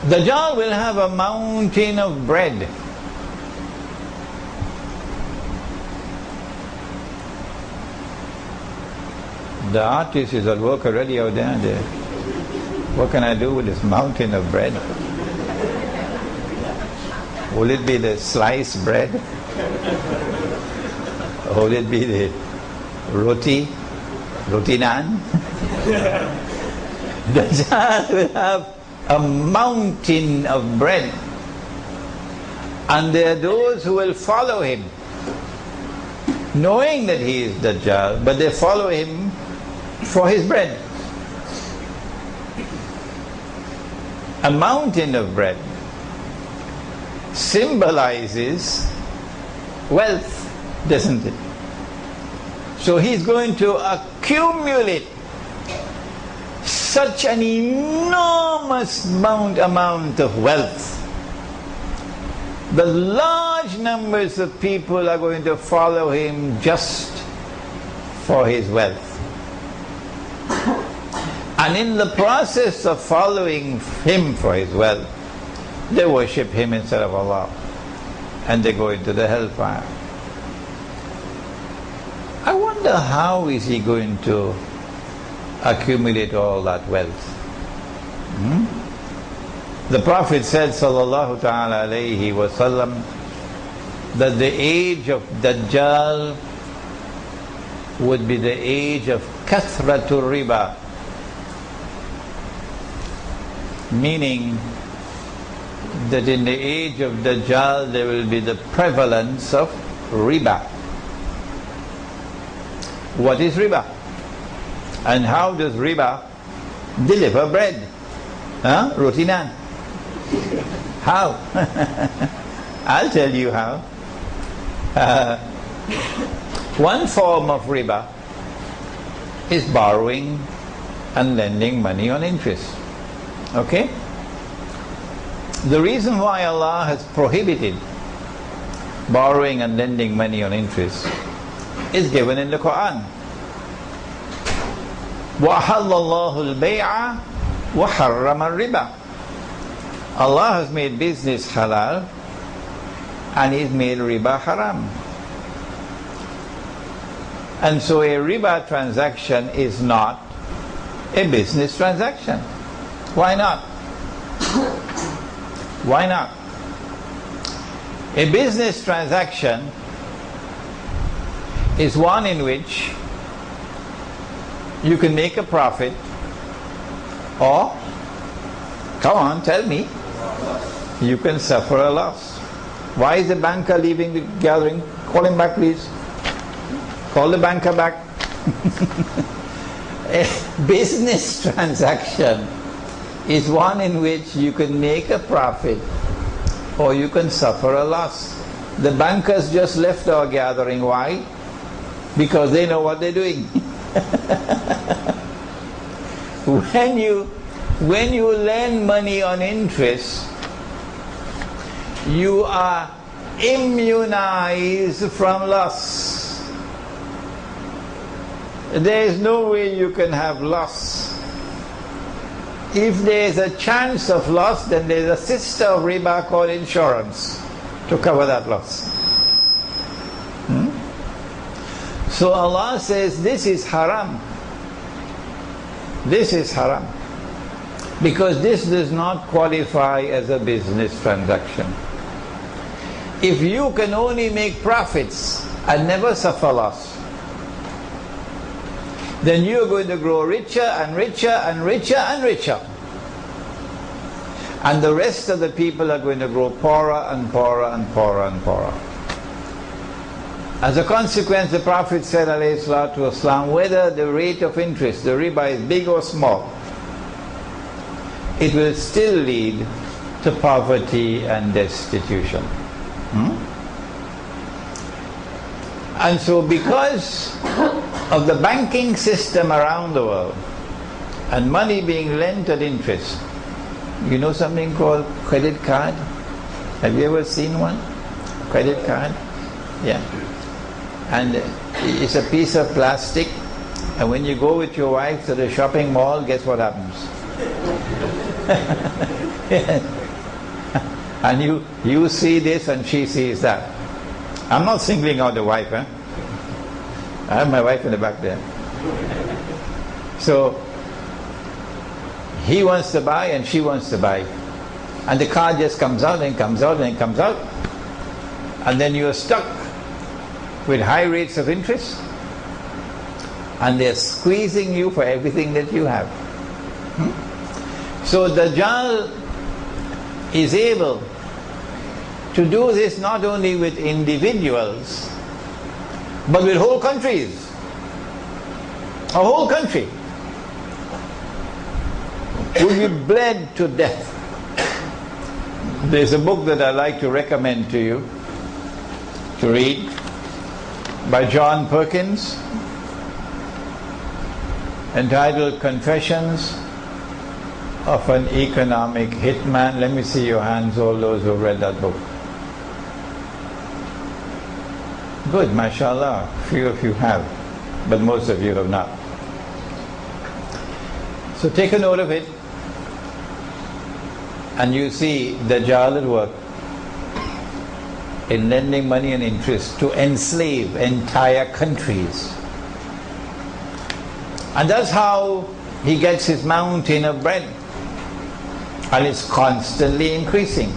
Dajjal will have a mountain of bread. The artist is at work already out there. What can I do with this mountain of bread? Will it be the sliced bread? Or will it be the roti naan? Dajjal will have a mountain of bread. And there are those who will follow him, knowing that he is Dajjal, but they follow him for his bread. A mountain of bread symbolizes wealth, doesn't it? So he's going to accumulate such an enormous amount of wealth that large numbers of people are going to follow him just for his wealth. And in the process of following him for his wealth, they worship him instead of Allah, and they go into the hellfire. I wonder how is he going to accumulate all that wealth? The Prophet said, sallallahu ta'ala alayhi wa sallam, that the age of Dajjal would be the age of kathratul riba, meaning that in the age of Dajjal there will be the prevalence of riba. What is riba? And how does riba deliver bread? Roti naan. How? I'll tell you how. One form of riba is borrowing and lending money on interest. Okay? The reason why Allah has prohibited borrowing and lending money on interest is given in the Quran. وَأَحَلَّ اللَّهُ الْبَيْعَ وَحَرَّمَ الرِّبَى. Allah has made business halal and He's made riba haram. And so a riba transaction is not a business transaction. Why not? Why not? A business transaction is one in which you can make a profit, or, come on, tell me, you can suffer a loss. Why is the banker leaving the gathering? Call him back, please. Call the banker back. A business transaction is one in which you can make a profit or you can suffer a loss. The bankers just left our gathering. Why? Because they know what they're doing. When you lend money on interest, you are immunized from loss. There is no way you can have loss. If there is a chance of loss, then there is a sister of riba called insurance to cover that loss. So Allah says this is haram. This is haram. Because this does not qualify as a business transaction. If you can only make profits and never suffer loss, then you're going to grow richer and richer and richer and richer. And the rest of the people are going to grow poorer and poorer and poorer and poorer. As a consequence, the Prophet said, alayhi salatu wasalam, whether the rate of interest, the riba, is big or small, it will still lead to poverty and destitution. And so because of the banking system around the world and money being lent at interest, you know something called credit card? Have you ever seen one? Credit card? Yeah. And it's a piece of plastic, and when you go with your wife to the shopping mall, guess what happens? And you see this and she sees that. I'm not singling out the wife, I have my wife in the back there. So he wants to buy and she wants to buy. And the car just comes out and comes out and comes out. And then you are stuck with high rates of interest. And they're squeezing you for everything that you have. So Dajjal is able to do this not only with individuals, but with whole countries. A whole country will be bled to death. There's a book that I like to recommend to you to read by John Perkins, entitled Confessions of an Economic Hitman. Let me see your hands, all those who read that book. Good, mashallah. Few of you have, but most of you have not. So take a note of it, and you see Dajjal at work in lending money and interest to enslave entire countries. And that's how he gets his mountain of bread. And it's constantly increasing.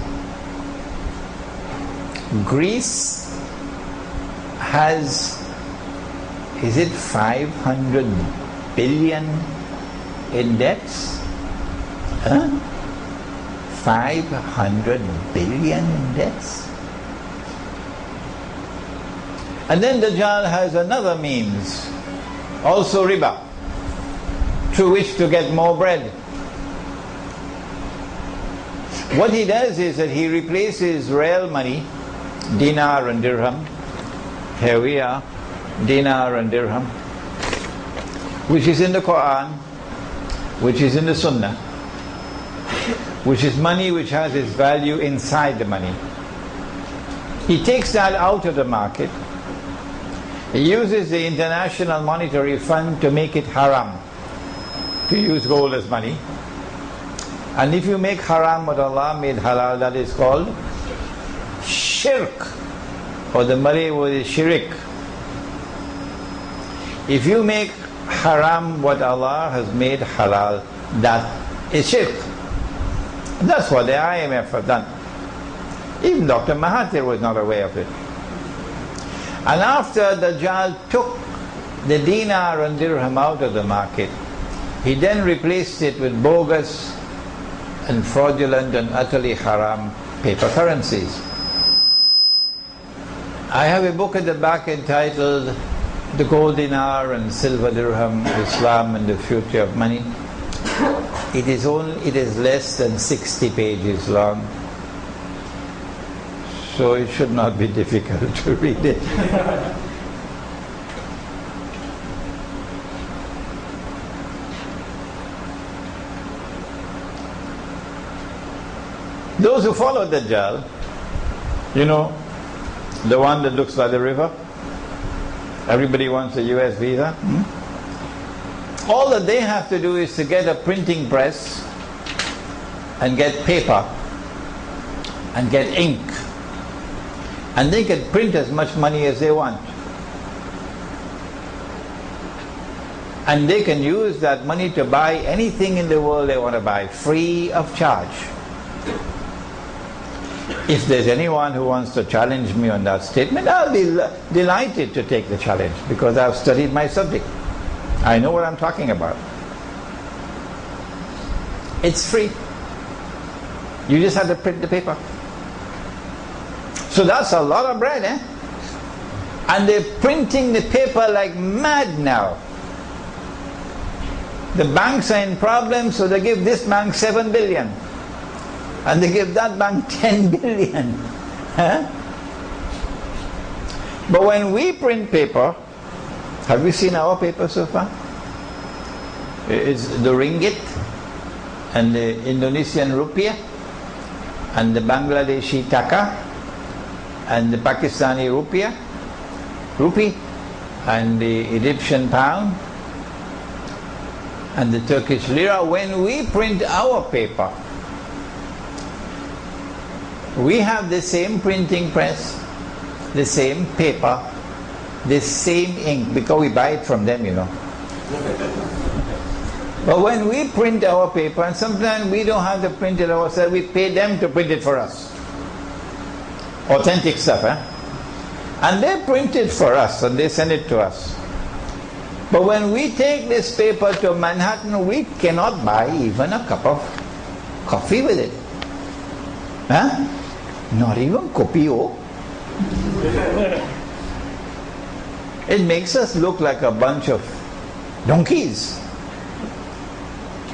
Greece has, is it 500 billion in debts? 500 billion in debts? And then Dajjal has another means, also riba, through which to get more bread. What he does is that he replaces real money, dinar and dirham. Here we are, dinar and dirham, which is in the Quran, which is in the Sunnah, which is money which has its value inside the money. He takes that out of the market. He uses the International Monetary Fund to make it haram to use gold as money. And if you make haram what Allah made halal, that is called shirk, or the Malay word is shirik. If you make haram what Allah has made halal, that is shirk. That's what the IMF have done. Even Dr. Mahathir was not aware of it. And after Dajjal took the dinar and dirham out of the market, he then replaced it with bogus and fraudulent and utterly haram paper currencies. I have a book at the back entitled The Gold Dinar and Silver Dirham, Islam and the Future of Money. It is less than 60 pages long, so it should not be difficult to read it. Those who follow Dajjal, you know, the one that looks like the river, everybody wants a US visa. All that they have to do is to get a printing press and get paper and get ink, and they can print as much money as they want, and they can use that money to buy anything in the world they want to buy, free of charge. If there's anyone who wants to challenge me on that statement, I'll be delighted to take the challenge, because I've studied my subject. I know what I'm talking about. It's free. You just have to print the paper. So that's a lot of bread, eh? And they're printing the paper like mad now. The banks are in problems, so they give this bank 7 billion. And they give that bank 10 billion. Huh? But when we print paper, have you seen our paper so far? It's the ringgit and the Indonesian rupiah and the Bangladeshi taka and the Pakistani rupee and the Egyptian pound and the Turkish lira. When we print our paper, We have the same printing press, the same paper, the same ink, because we buy it from them, you know. But when we print our paper, and sometimes we don't have to print it ourselves, we pay them to print it for us. Authentic stuff, eh? And they print it for us, and they send it to us. But when we take this paper to Manhattan, we cannot buy even a cup of coffee with it. Huh? Not even kopio. It makes us look like a bunch of donkeys.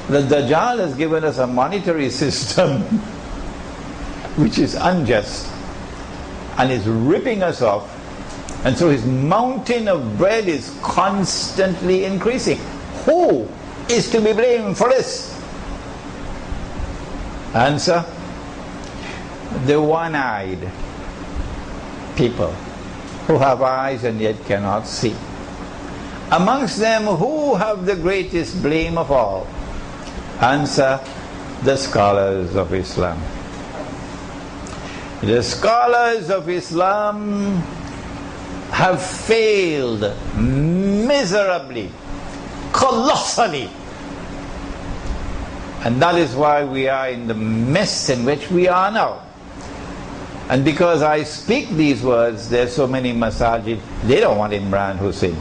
The Dajjal has given us a monetary system which is unjust and is ripping us off, and so his mountain of bread is constantly increasing. Who is to be blamed for this? Answer: the one-eyed people who have eyes and yet cannot see. Amongst them, who have the greatest blame of all? Answer: the scholars of Islam. The scholars of Islam have failed miserably, colossally. And that is why we are in the mess in which we are now. And because I speak these words, there are so many masajid, they don't want Imran Hosein.